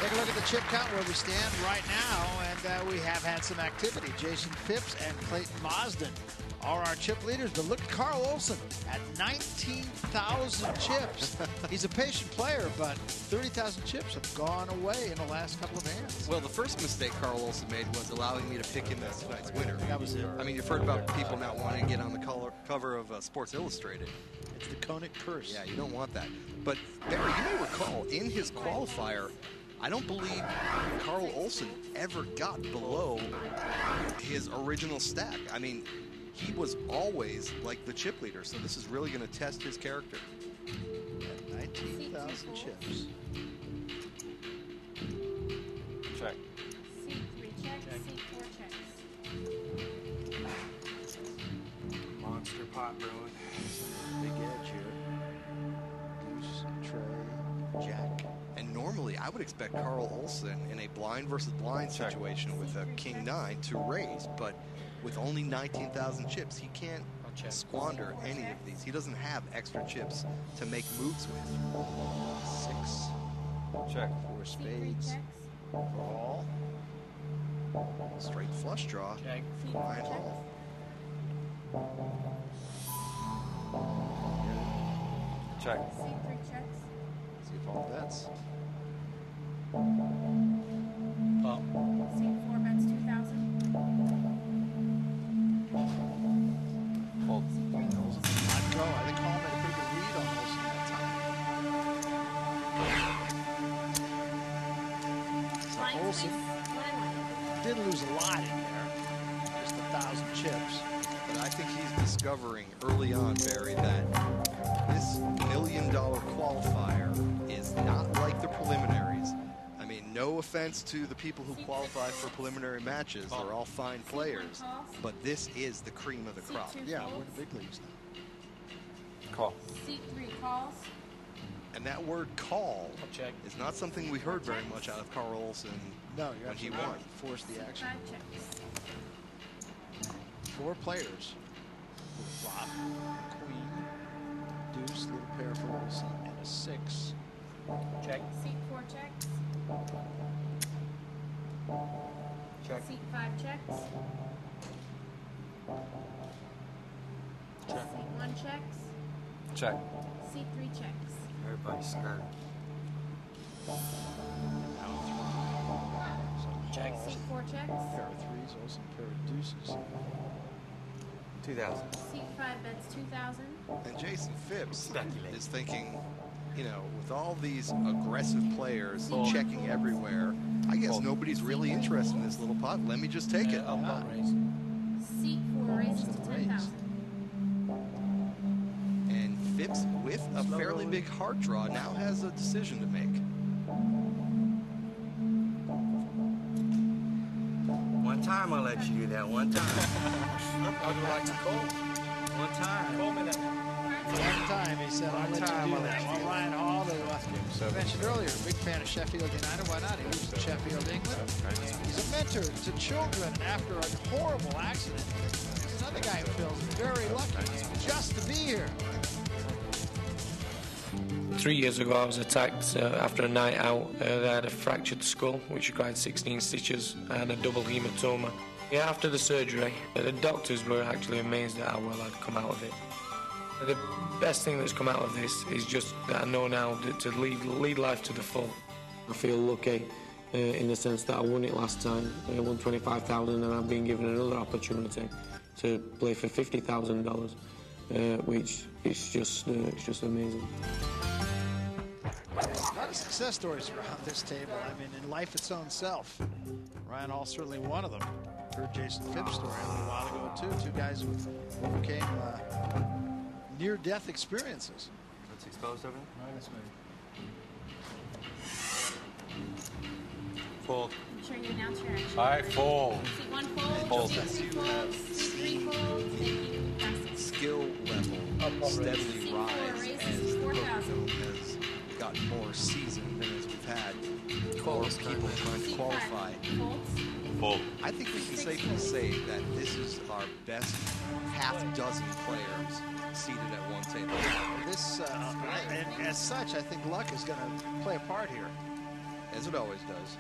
Take a look at the chip count where we stand right now, and we have had some activity. Jason Phipps and Clayton Mosden are our chip leaders, but look at Carl Olson at 19,000 chips. He's a patient player, but 30,000 chips have gone away in the last couple of hands. Well, the first mistake Carl Olson made was allowing me to pick him as tonight's winner. That was it. I mean, you've heard about people not wanting to get on the cover of Sports Illustrated. It's the Koenig curse. Yeah, you don't want that. But Barry, you may recall, in his qualifier, I don't believe Carl Olson ever got below his original stack. I mean, he was always like the chip leader, so this is really going to test his character. At 19,000 chips. Check. C3 checks, C4 checks. Monster pot brewing. Big edge here. Deuce, tray, jack. And normally, I would expect Carl Olson in a blind versus blind situation with a king-9 to raise, but with only 19,000 chips, he can't squander any of these. He doesn't have extra chips to make moves with. 6. Check. 4 spades. Call. Straight flush draw. Check. Ryan Hall. Check. C3 checks. See if all bets. Pop. C4 bets 2,000. Fold. C3 calls. On go. I think Hall made a pretty good read on this in that time. So Blind Olson squeeze, 1 and 1. did lose a lot in there. Just 1,000 chips. But I think he's discovering early on, Barry, that this $1 million qualifier is not like the preliminaries. I mean, no offense to the people who qualify for preliminary matches. They're all fine players. But this is the cream of the crop. Yeah, we're in the big leagues now. Call. C3 calls. And that word call Check. is not something we heard very much out of Carl Olson No, you're when he absolutely won. right. Force the action. C5 checks. 4 players. Flop, queen, deuce, little pair for Olson, and a 6. Check. C4 checks. Check. C5 checks. Check. C1 checks. Check. C3 checks. Everybody's scared. Check. C4 checks. Pair of 3s, Olson, pair of deuces. 2,000. C5 bets 2,000. And Jason Phipps Speculate. is thinking, you know, with all these aggressive players checking everywhere, I guess nobody's really interested in this little pot. Let me just take it. C4 raises to 10,000. And Phipps, with a fairly big heart draw, now has a decision to make. One time I'll let you do that. One time. I would like to call. One time. Call me that. One time he said, I'll let you do that. Well, Ryan Hall, who I mentioned earlier, big fan of Sheffield United. Why not? He lives in Sheffield, England. He's a mentor to children after a horrible accident. He's another guy who feels very lucky just to be here. 3 years ago I was attacked after a night out. I had a fractured skull which required 16 stitches and a double hematoma. Yeah, after the surgery, the doctors were actually amazed at how well I'd come out of it. The best thing that's come out of this is just that I know now that to lead life to the full. I feel lucky in the sense that I won it last time. I won $25,000 and I've been given another opportunity to play for $50,000, which is just amazing. A lot of success stories around this table. I mean, in life its own self. Ryan Hall certainly one of them. Heard Jason Phipps' story a little while ago, too. 2 guys who overcame near-death experiences. What's exposed over there? Fold. I'm sure you announce your action. All right, fold. C1 folds. Fold. C2 folds. C3 folds. Thank you. Passing. Skill level steadily C4 rise raises as the 4,000. Pocono has gotten more seasoned than as we've had more people trying to C5 qualify. folds. Fold. I think we can safely say that this is our best half-dozen players seated at one table. This, and as such, I think luck is going to play a part here. as it always does.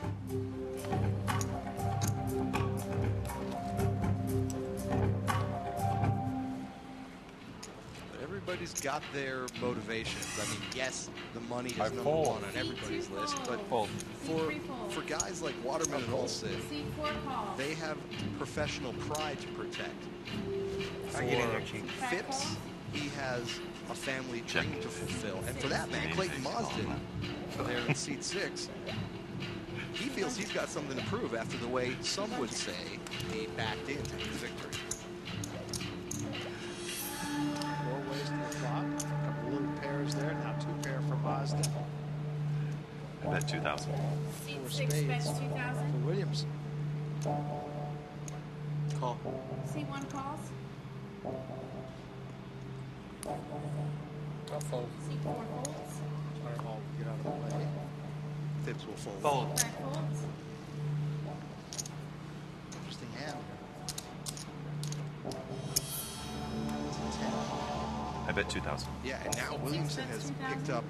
But everybody's got their motivations. I mean, yes, the money is number fold. one on everybody's list, but Fold. for guys like Waterman and Olsen, C4 call. they have professional pride to protect. I get in there, Chief. Phipps, he has a family dream to fulfill. And for that man, Clayton Mausdon, there in seat 6, he feels he's got something to prove after the way some would say he backed into his victory. 4 ways to the flop. A couple little pairs there. Now 2 pair for Mausdon. I bet 2,000. Seat 4 6 spades bets for 2,000. Williams. Call. C1 calls. I'll fold. C4 folds. All get out of the way. Phipps will fold. Fold. 5 folds. Interesting hand. 10. I bet 2,000. Yeah, and now Williamson has picked up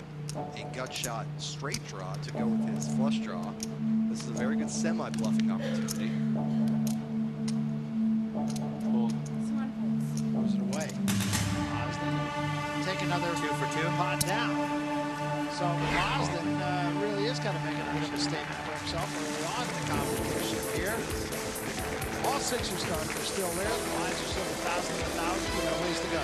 a gut shot straight draw to go with his flush draw. This is a very good semi-bluffing opportunity. Fold. C1 folds. Throws it away. Mausdon take another 2 for 2. pot down. So Mausdon really is kind of making a bit of a statement for himself early on in the competition here. All 6 starters are still there. The lines are still 1,000 to 1,000, but no ways to go.